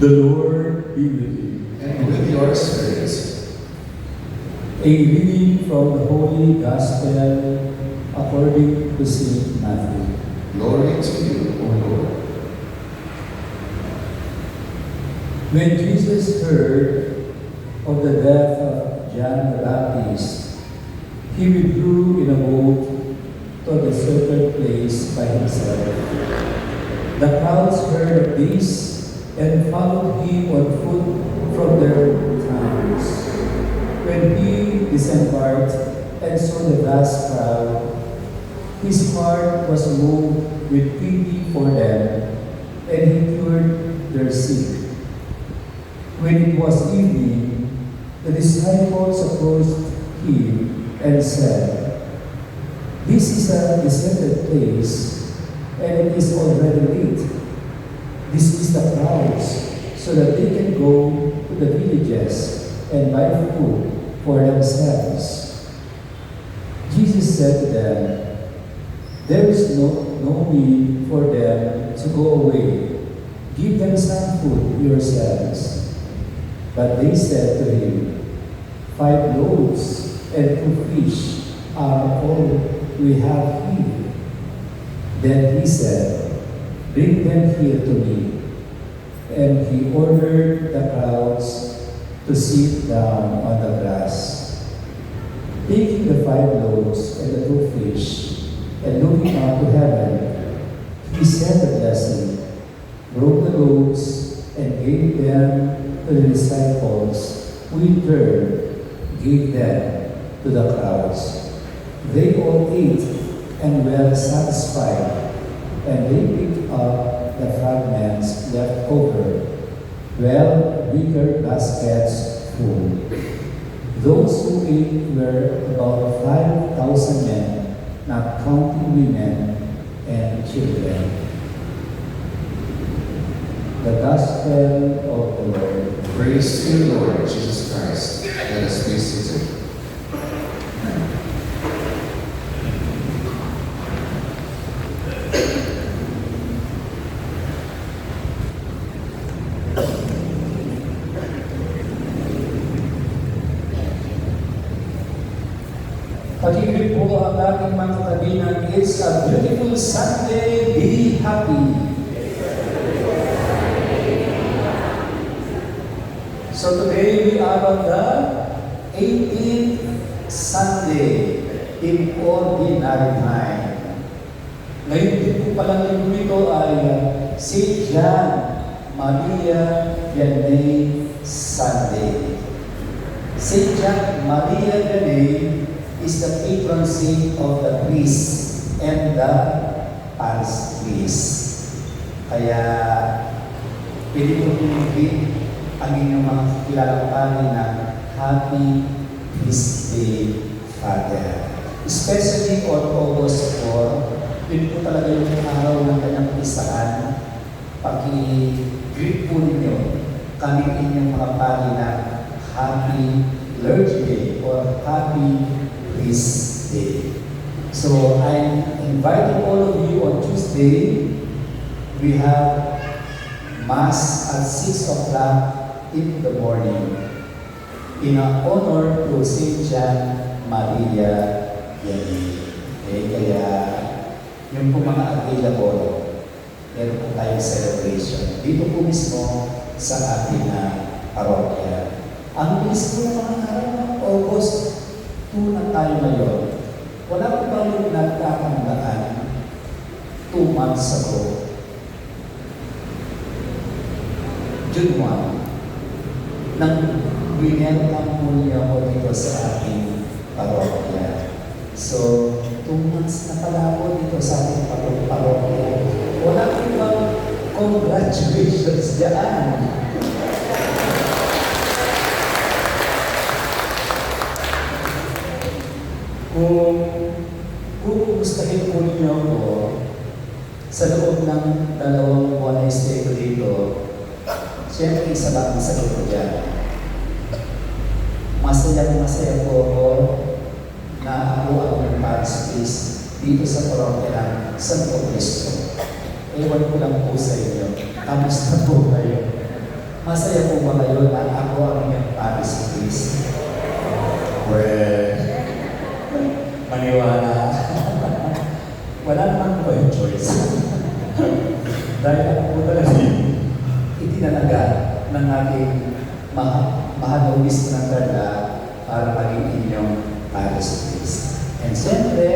The Lord be with you. And with your spirit. A reading from the Holy Gospel according to St. Matthew. Glory to you, O Lord. When Jesus heard of the death of John the Baptist, he withdrew in a boat to a deserted place by himself. The crowds heard of this and followed him on foot from their towns. When he disembarked and saw the vast crowd, his heart was moved with pity for them, and he cured their sick. When it was evening, the disciples approached him and said, "This is a deserted place, and it is already late. Dismiss the crowds so that they can go to the villages and buy food for themselves." Jesus said to them, "There is no need for them to go away. Give them some food yourselves." But they said to him, 5 loaves and 2 fish are all we have here." Then he said, "Bring them here to me." And he ordered the crowds to sit down on the grass. Taking the 5 loaves and the 2 fish, and looking up to heaven, he said a blessing, broke the loaves, and gave them to the disciples, who in turn gave them to the crowds. They all ate and were satisfied, and they picked up the fragments left over, bigger baskets full. Those who ate were about 5,000 men, not counting women and children. The Gospel of the Lord. Praise to you, Lord Jesus Christ. Let us be seated. Pag-ibig po ang ating mga katabinan, it's a beautiful Sunday, be happy. So today we are on the 18th Sunday in Ordinary Time. Ngayon din po palang linggo nito ay St. John Maria Vianney Sunday. St. John Maria Vianney is the patron saint of the priest and the parish priest. Kaya pwede mo pinigit ang inyong mga kilalang pari na Happy Feast Day, Father. Especially on August 4, yun po talaga yung araw ng kanyang pisahan. Pag-i-greet po ninyo kami inyong mga pari na Happy Liturgy Day or Happy Feast Day. So I'm inviting all of you on Tuesday. We have Mass at 6 o'clock in the morning in honor to St. John Maria Vianney. Kaya yung po mga available, meron po tayong celebration dito po mismo sa ating parokya. Ang bilis po ng mga araw ng August 2 na tayo ngayon. Wala po ba yung nagkakandaan 2 months ago? June 1, nang winelcome po niya ako dito sa ating parokya. So, 2 months na pala po dito sa ating parokya. Wala po bang congratulations dyan? Kung kumustahin po niyo ako sa loob ng 2 buwan na stay ko dito, siyempre isa lang ang sagot ko dyan. Masaya po ako na ako ang parish priest dito sa parokya ng Santo Cristo. Ewan ko lang po sa inyo. Kamusta po kayo? Masaya po ba kayo na ako ang inyong Paris Priest? Well, maniwala. Wala naman po yung choice. Dahil ako po talaga itinalaga ng ating mahalong mister ng dala para maging inyong Paris Priest. And siyempre,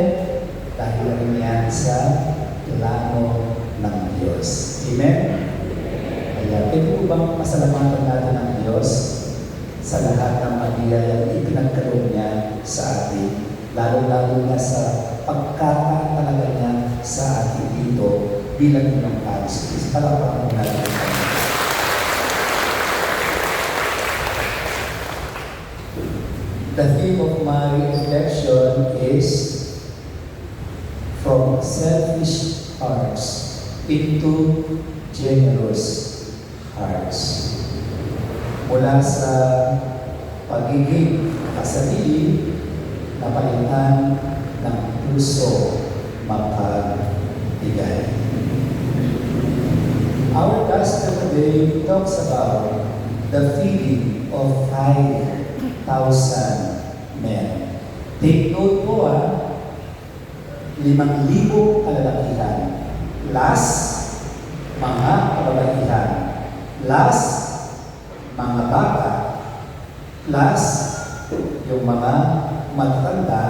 dahil rin yan sa plano ng Diyos. Amen? Kaya, pwede po bang pasalamatan natin ang Diyos sa lahat ng pagiyayang ipinagkaloob niya sa atin, lalo-lalo na sa pagkata talaga niya sa atin dito bilang inyong Paris Priest. Palakpakan mo natin. The theme of my reflection is from selfish hearts into generous hearts. Mula sa pagiging kasarili na palitan ng puso mapagbigay. Our gospel today talks about the feeding of 5,000 men. Take note po 5,000 kalalakihan. Plus, mga kababaihan. Plus, mga bata. Plus, yung mga matanda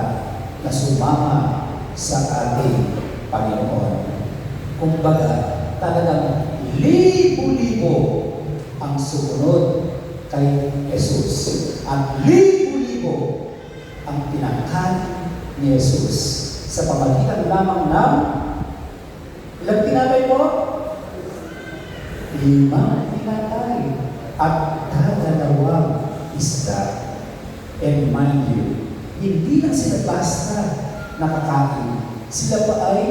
na sumama sa ating Panginoon. Kumbaga, talagang libo-libo ang sumunod kay Jesus. At libo-libo ang pinangkan ni Jesus sa pamagitan lamang ng ilang tinapay po? 5 tinapay at 2 isda. And mind you, hindi lang sila basta nakakain, sila pa ay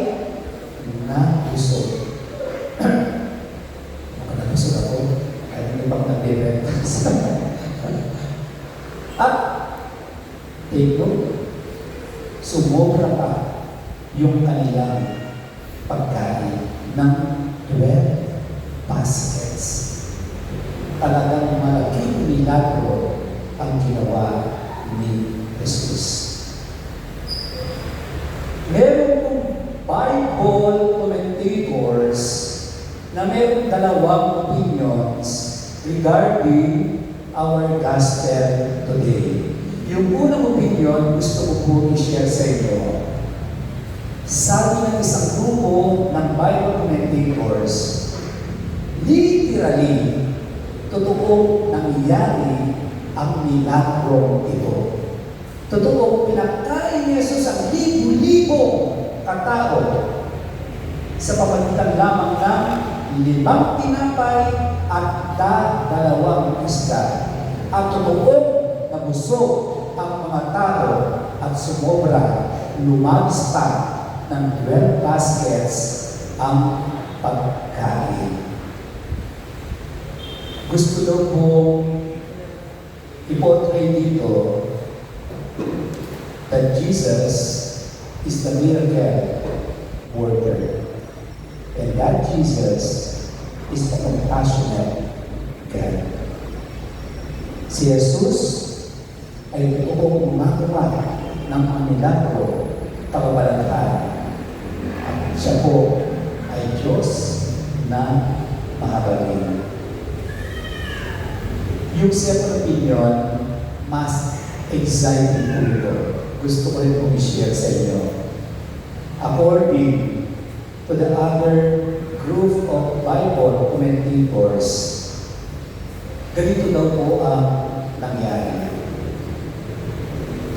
nabusog. Nabusog ako, kahit hindi pa ako nag-breakfast. At ito, sumobra pa yung kanilang pagkain ng 12 baskets. Talagang malaking milagro ang ginawa ni Jesus. Meron pong Bible commentators na meron 2 opinions regarding our gospel today. Yung unang opinion, gusto ko po i-share sa inyo. Sabi ng isang grupo ng Bible commentators, literally, totoong nangyari ang milagro ito. Totoong pinagkain ni Jesus ang libo-libo katao sa pamagitan lamang ng 5 tinapay at 2 isda. At totoong nabusog ang mga tao at sumobra, lumagis pa ng 12 baskets ang pagkain. Gusto daw pong i-portray dito that Jesus is the miracle worker. And that Jesus is the compassionate God. Si Jesus ay totoong gumagawa ng mga milagro, kababalaghan. At siya po ay Diyos na mahabagin. Yung second opinion, mas exciting po ito. Gusto ko rin pong i-share sa inyo. According to the other group of Bible commentators, ganito daw po ang nangyari.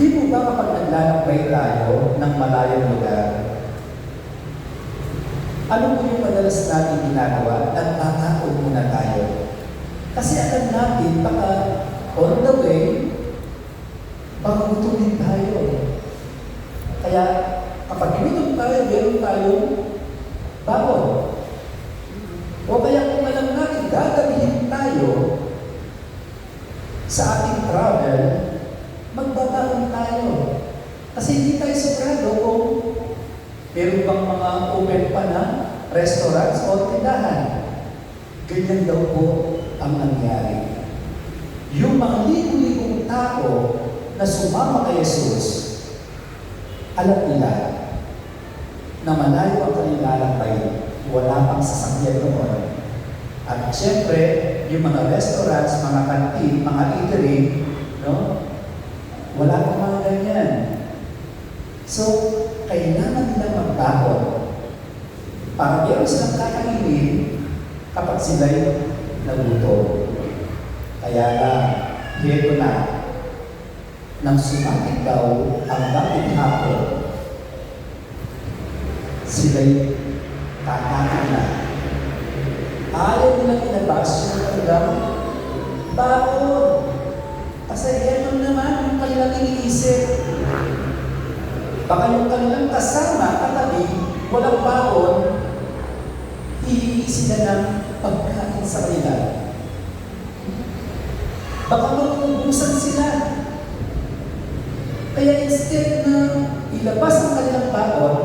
Di po ba kapag naglalakbay tayo ng malayong lugar, ano po yung madalas natin ginagawa? Nagtataon muna tayo. Kasi alam natin, baka on the way, baka gutumin tayo. Kaya kapag gutom tayo, meron tayong baon. O kaya kung alam natin, gagabihin tayo sa ating travel, magbabaon tayo. Kasi hindi tayo sigurado kung meron bang mga open pa na restaurants o tindahan. Ganyan daw po ang nangyari. libo-libong tao na sumama kay Jesus, alam nila na malayo ang kanilang lalakbay, wala pang sasakyan noon. At siyempre, yung mga restaurants, mga kantin, mga eatery, no? Wala pang mga ganyan. So, kailangan nila magbaon para meron silang kakainin kapag sila'y nagutom. Kaya lang, heto na, nang sumapit daw ang dating hapon, sila'y kakain na. Ayaw nilang inabas yung kanilang baon. Kasi heto naman yung kanilang iniisip. Baka yung kanilang kasama, katabi, walang baon, hihingi sila ng pagkain sa kanila. Baka mag-uubusan sila. Kaya instead na ilabas ang kanilang baon,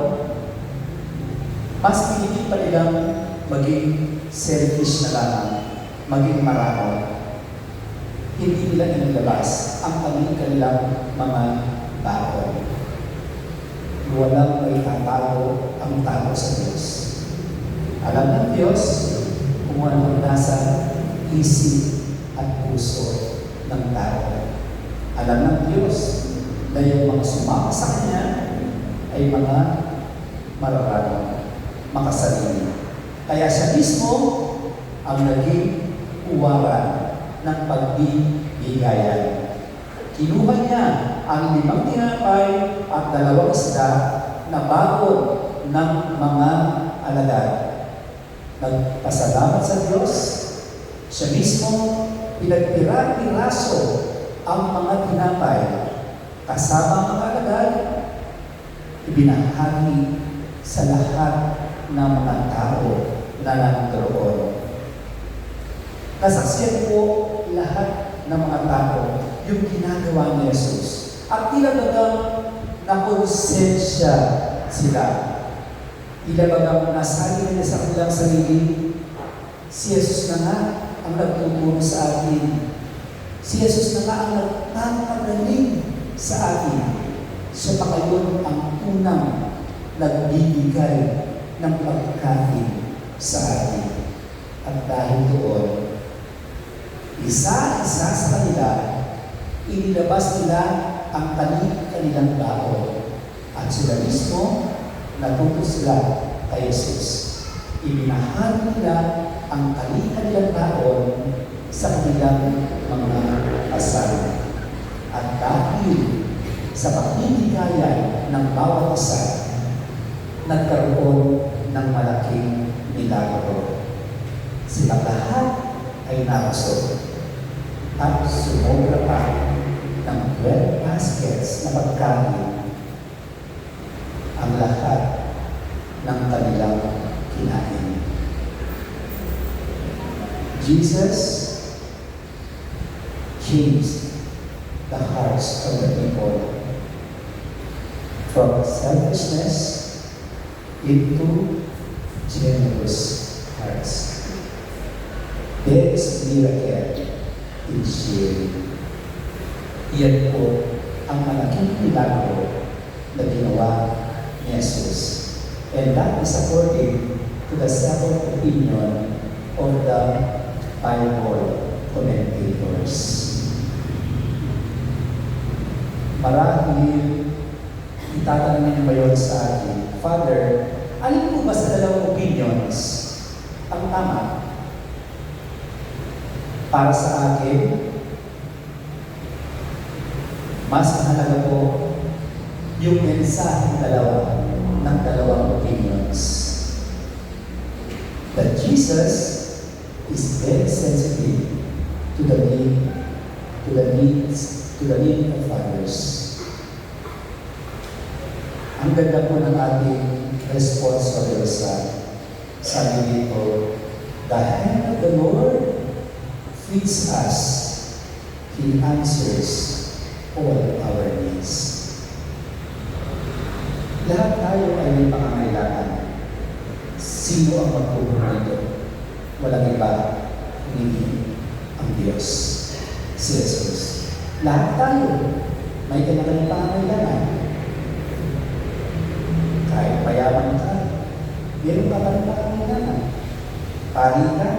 mas pinili pa nilang maging selfish na lamang, maging marakaw. Hindi nila inilabas ang kanilang mga baon. Walang may tatago ang tao sa Diyos. Alam ng Diyos kung ano ang nasa isip at puso ng tao. Alam ng Diyos na yung mga sumama sa Kanya ay mga mararang, makasarili. Kaya siya mismo ang naging uwaran ng pagbibigayan. Kinuha niya ang 5 tinapay at 2 isda na baon ng mga alagad. Nagpasalamat sa Diyos, siya mismo pinagpira-piraso ang mga tinapay kasama ang mga alagad, ibinahagi sa lahat ng mga tao na nandoon. Nasaksiyan po lahat ng mga tao yung ginagawa ni Jesus. At tila bagang nakonsensya sila. Tila bagang nasabi nila sa kanilang sarili, si Jesus na nga ang nagtuturo sa atin. Si Jesus na nga ang nagpapagaling sa atin. Siya pa kayon ang unang nagbibigay ng pagkain sa atin. At dahil doon, isa-isa sa kanila, inilabas nila ang kanilang baon. At sila mismo, natuto sila kay Jesus. Ibinahagi nila ang kanilang baon sa kanilang mga kasama. At dahil sa pagbibigayan ng bawat isa, nagkaroon ng malaking milagro. Sila lahat ay nabusog at sumobra pa ng 12 baskets na pagkain ang lahat ng kanilang kinain. Jesus changed the hearts of the people from selfishness into generous hearts. There is a miracle in sharing. Iyan po ang malaking milagro na ginawa ni Jesus. And that is according to the second opinion of the Bible commentators. Marahil itatanong niyo ba yun sa akin, Father, alin po ba sa dalawang opinions ang tama? Para sa akin, mas mahalaga po yung mensahe ng dalawang opinions. That Jesus is very sensitive to the need of others. Ang ganda po ng ating response sa Diyosa. Sabi dito, the hand of the Lord feeds us. He answers all our needs. Lahat tayo ay may pangangailangan. Sino ang magtutulong dito? Walang iba, hindi ang Diyos. si Jesus. Lahat tayo, may kanya-kanyang pangangailangan. Kahit mayaman ka, meron ka pa rin pangangailangan. Pari ka,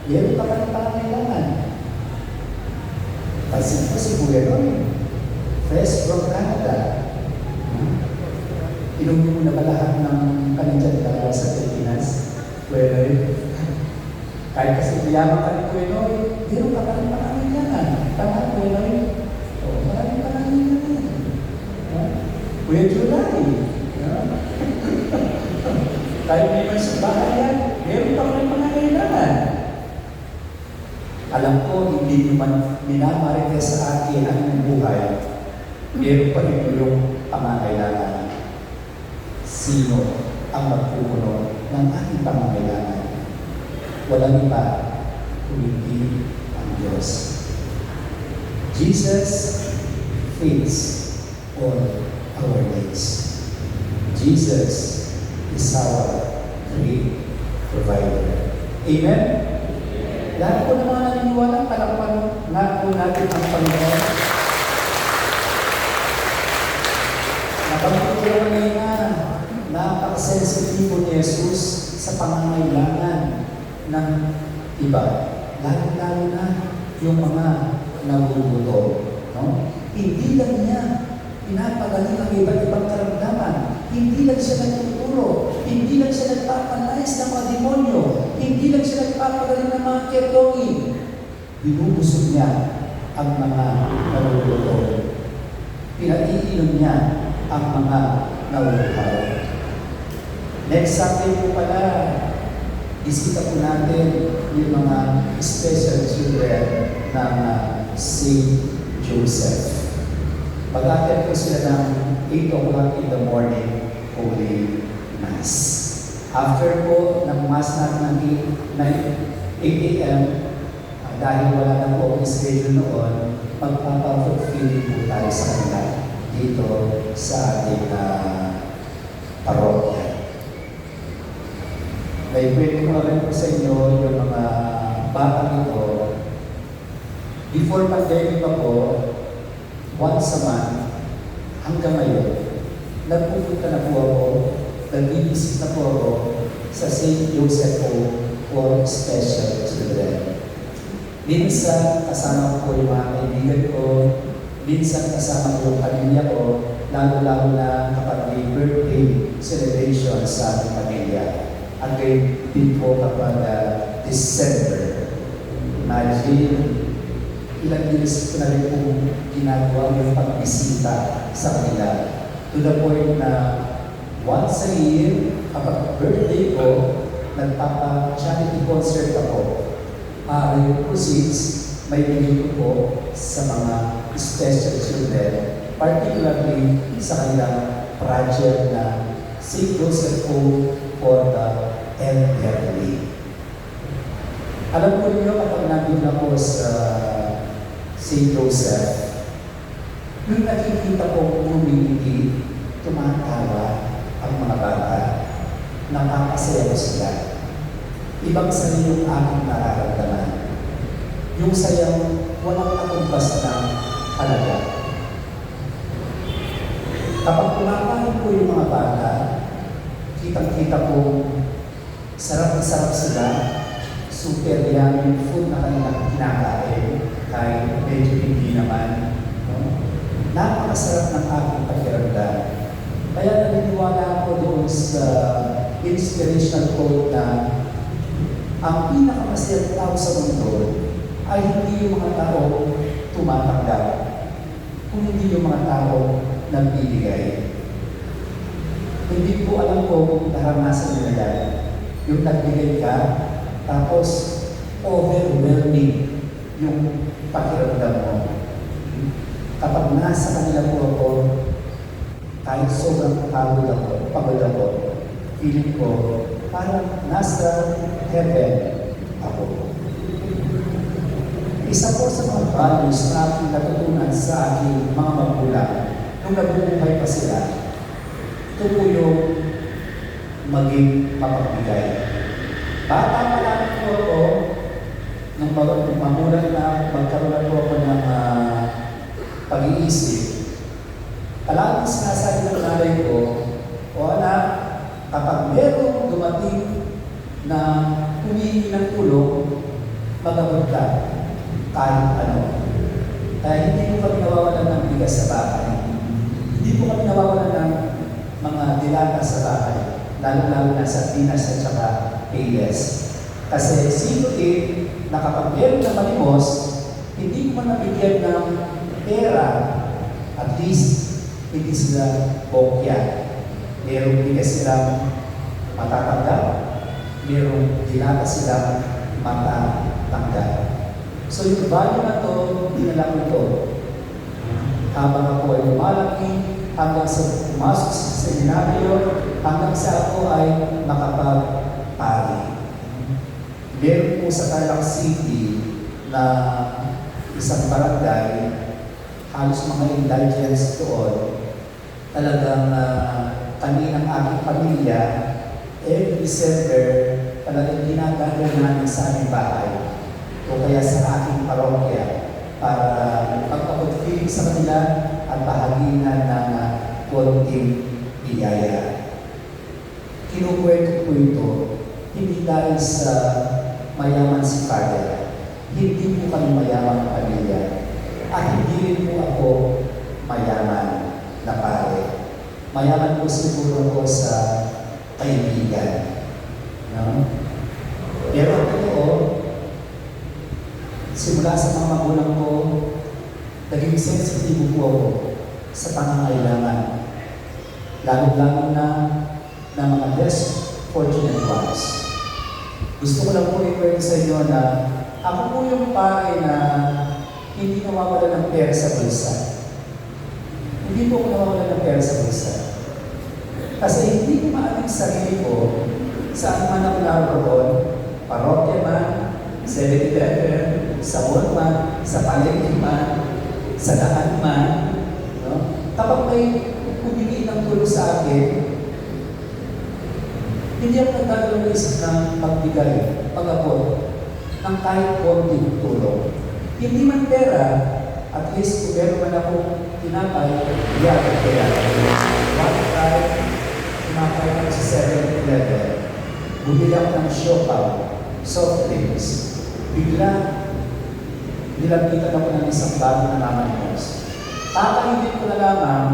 meron ka pa rin pangangailangan. Pansin ko si Kuya Roy, fresh from Canada. Inumin mo na ba lahat ng kanindyan dalawa sa Pilipinas? Kuya Roy, kahit kasi mayaman ka ni Kuya Roy, meron ka pa rin pangangailangan. Tama, Kuya Roy? Oo, maraming pangangailangan. Kuya July, kahit may man sa bahay yan, meron pa rin pangangailangan. Alam ko, hindi nyo man minamarites sa akin ang inyong buhay, meron pa rin yung pangangailangan. Sino ang magpupuno ng aking pangangailangan? Walang iba, kundi ang Diyos. Jesus fits all our needs. Jesus is our great provider. Amen? Lahat po naman naniniwala, palakpan nga po natin ang Panginoon. Nabanggit ko lang ngayon na napakasensitibo ni Jesus sa pangangailangan ng iba. Lalo-lalo na yung mga nagugutom. No? Hindi lang niya pinapagaling ang iba't ibang karamdaman. Hindi lang siya nagtuturo. Hindi lang siya nagpapanais ng mga demonyo. Hindi lang siya nagpapagaling ng mga kertongin. Binubusog niya ang mga nagugutom. Pinaiinom niya ang mga nagugutom. Next Sunday po pala, isita po natin yung mga special children ng St. Joseph. Mag-attend po sila ng 8 o'clock in the morning, Holy Mass. After po ng Mass natin ng 8 a.m., dahil wala na po ang schedule noon, magpapapag-feeling po tayo sa kanila dito sa ating parokya. May pwede ko rin po sa inyo yung mga batang ito. Before pandemic pa po, once a month, hanggang ngayon, nagpupunta na po ako, nag-visit na po ako sa St. Joseph Home for Special Children. Minsan, kasama ko yung mga kaibigan ko, minsan kasama ko yung pamilya ko, lalo-lalo na kapag may birthday celebration sa ating pamilya. At kayo din po kapag December. Imagine, ilang years ko na rin kong ginagawa yung pagbisita sa kanila. To the point na once a year, kapag birthday ko, nagpapa-charity concert ako. Yung proceeds, may bigay ko po sa mga special children, particularly sa kanilang project na St. Joseph Home for the Elderly. Alam ko niyo kapag nandun ako sa St. Joseph, yung nakikita ko community, tumatawa ang mga bata, nakakasaya ko sila. Ibang saya yung aking nararamdaman. Yung sayang walang katumbas ng halaga. Kapag kumakain ko yung mga bata, kitang-kita ko, sarap na sarap sila, super yummy food na kanilang kinakain, kahit medyo hindi naman. No? Napakasarap ng aking pakiramdam. Kaya naniniwala ako doon sa inspirational quote na ang pinakamasayang tao sa mundo ay hindi yung mga tao tumatanggap, kung hindi yung mga tao nagbibigay. Hindi ko alam kung naranasan nila yan. Yung nagbigay ka, tapos overwhelming yung pakiramdam mo. Kapag nasa kanila po ako, kahit sobrang pagod ako, feeling ko, parang nasa heaven ako. Isa po sa mga values na aking natutunan sa aking mga magulang nung nabubuhay pa sila, ito po yung maging mapagbigay. Bata pa lang po ako, nung magulang na magkaroon na po ako ng kahit ano. Kaya hindi po kami nawawalan ng bigas sa bahay. Hindi po kami nawawalan ng mga dilata sa bahay. Lalo-lalo na sa Pinas at saka AS. Kasi sino din na kapag meron na malimos, hindi ko man nabigyan ng pera, at least hindi sila bokya. Merong bigas silang matatanggap, merong dilata silang matatanggap. So yung value na to, dinala ko ito. Habang ako ay lumalaki, hanggang sa pumasok sa seminaryo, hanggang sa ako ay makapagpari. Meron po sa Tarlac City na isang barangay, halos mga indigents doon, talagang kami ng aking pamilya, every December, talagang ginagawa namin sa aming bahay o kaya sa aking parokya para magpapag-feeling sa kanila at bahaginan ng konting biyaya. Kinukwento ko ito, hindi dahil sa mayaman si Father, hindi po kami mayaman na pamilya, at hindi rin po ako mayaman na pare. Mayaman po siguro ko sa kaibigan. No? Pero ang totoo, simula sa mga magulang ko, naging sensitibo po ako sa pangangailangan. Lalo-lalo na ng mga less fortunate ones. Gusto ko lang po i-kwento sa inyo na ako po yung pare na hindi nawawala ng pera sa bulsa. Hindi po ako nawawala ng pera sa bulsa. Kasi hindi ko maaning sarili ko saan man ako naroon, parokya man, 7-Eleven, sa mall man, sa palengke man, sa daan man, no? Kapag may humingi ng tulong sa akin, hindi ako nagdadalawang isip ng magbigay, pag-abot, ng kahit konting tulong. Hindi man pera, at least kung meron man akong tinapay, yan, kaya. One time, tinapay ako sa 7-Eleven, bumili ako ng siopaw, soft drinks. Bigla, nilapitan ako ng isang bago na namanimos. Kakaibig ko na lamang,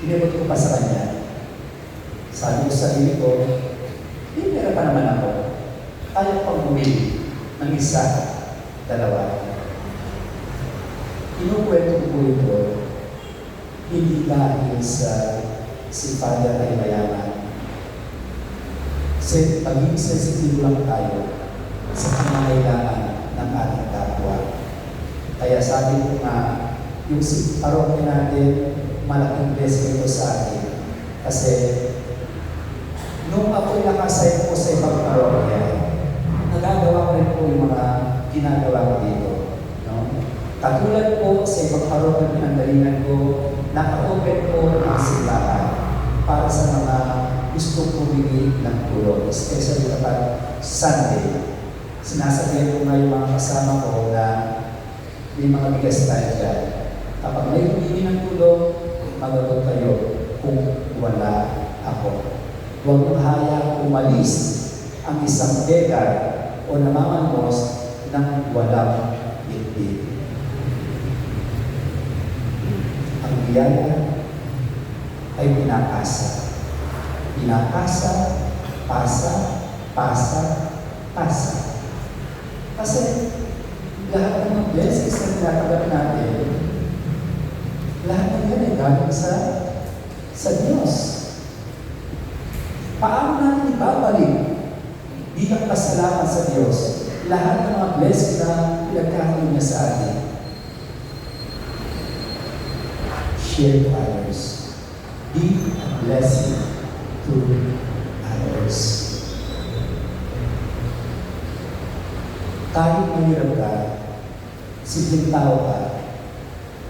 inibot ko pa sa kanya. Sabi ko sa sarili ko, hindi pera pa naman ako. Kaya pang bumili ng isa, dalawa. Kinukwento ko ito, hindi dahil sa si Father ay mayaman. Paging sensitibo lang tayo sa pangangailangan ng ating kapwa. Kaya sabi ko nga, yung parokya natin, malaking blessing ito sa atin. Kasi nung ako'y nakasay po sa ibang parokya, nagagawa ko rin po yung mga ginagawa ko dito. No? Katulad po sa ibang parokya pinanggalingan ko, naka-open po ang simbahan para sa mga gusto humingi ng tulong, especially kapag Sunday. Sinasabihan ko nga yung mga kasama ko na may mga bigas tayo dyan. Kapag may humingi ng tulong, magagot kayo kung wala ako. Huwag mong hayang umalis ang isang beggar o namamanmos ng walang bitbit. Ang biyaya ay pinakasa. Pinakasa, pasa, pasa, pasa. Kasi lahat ng mga blessings na tinatanggap natin, lahat ng yan ay galing sa Diyos. Paano natin ibabalik bilang pasalamat sa Diyos lahat ng mga blessings na pinagkakaroon niya sa atin? Share to others. Be a blessing to others. Kahit mahirap ka, simpleng tao ka,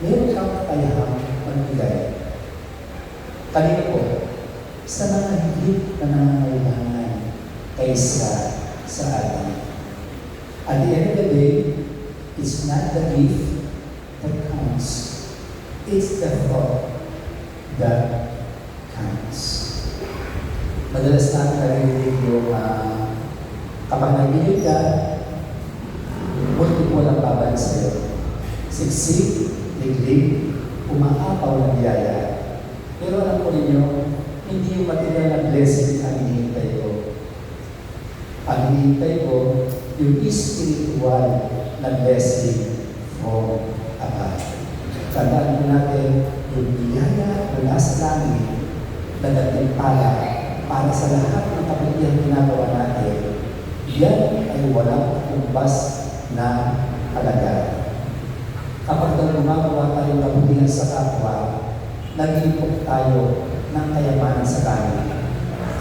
meron kang kakayahang magbigay. Kanina po, sa mga higit na nangangailangan kaysa sa atin. At the end of the day, it's not the gift that counts. It's the thought that counts. Madalas natin narinig yung kapag nagbigay ka, Ngunit walang baban sa'yo. Siksik, liglig, umaapaw ng biyaya. Pero alam ko ninyo, hindi yung material na blessing ang hinihintay ko. Ang hinihintay ko, yung spiritual na blessing from above. Tandaan mo natin, yung biyaya mula sa langit na nagtimpala para sa lahat ng kabutihan ginagawa natin, yan ay walang kumbas na halaga. Kapag gumagawa tayo ng kabutihan sa kapwa, nag-iipok tayo ng kayamanan sa langit.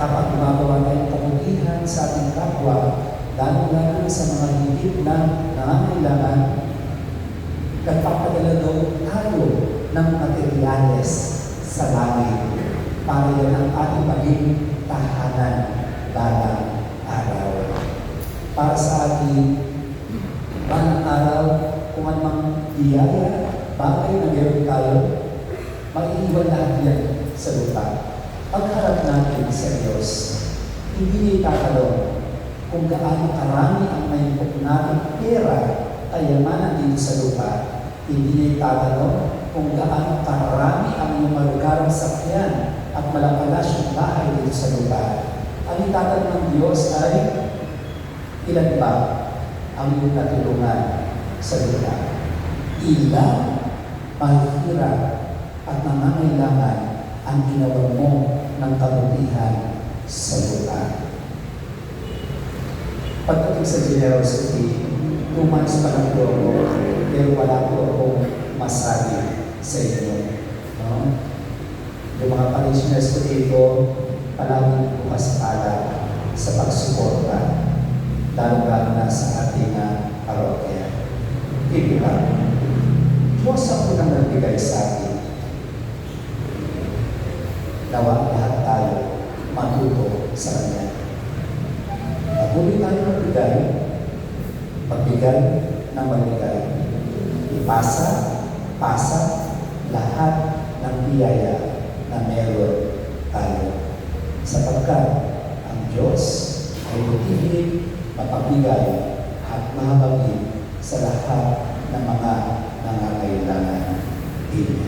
Kapag gumagawa tayo ng kabutihan sa ating kapwa, lalo-lalo sa mga higit na nangangailangan, nagpapadala daw tayo ng materyales sa langit para yan ang ating maging tahanan balang araw. Para sa ating balang araw, kung anumang biyaya, bagay na meron tayo, maiiwan lahat yan sa lupa. Pagharap natin sa Diyos, hindi itatanong kung gaano karami ang may nating pera, kayamanan dito sa lupa. Hindi itatanong kung gaano karami ang iyong malugarang sakyan at malapalasyong bahay dito sa lupa. Ang itatanong ng Diyos ay, ilan ba ang iyong natulungan sa lupa? Ilang mahihirap at nangangailangan ang ginawa mo ng kabutihan sa lupa. Pagdating sa generosity, 2 months pa lang po ako, pero wala po akong masabi sa inyo. No? Yung mga parishioners ko dito, palaging bukas pala sa pagsuporta, lalo-lalo na sa ating parokya. Hindi lang. Diyos ang unang nagbigay sa atin. Nawa lahat tayo matuto sa Kanya. Patuloy tayo magbigay ng magbigay. Pasa lahat ng biyaya na meron tayo. Sapagkat ang Diyos ay matinig, mapagbigay at mahabagin sa lahat ng mga nangangailangan. Amen.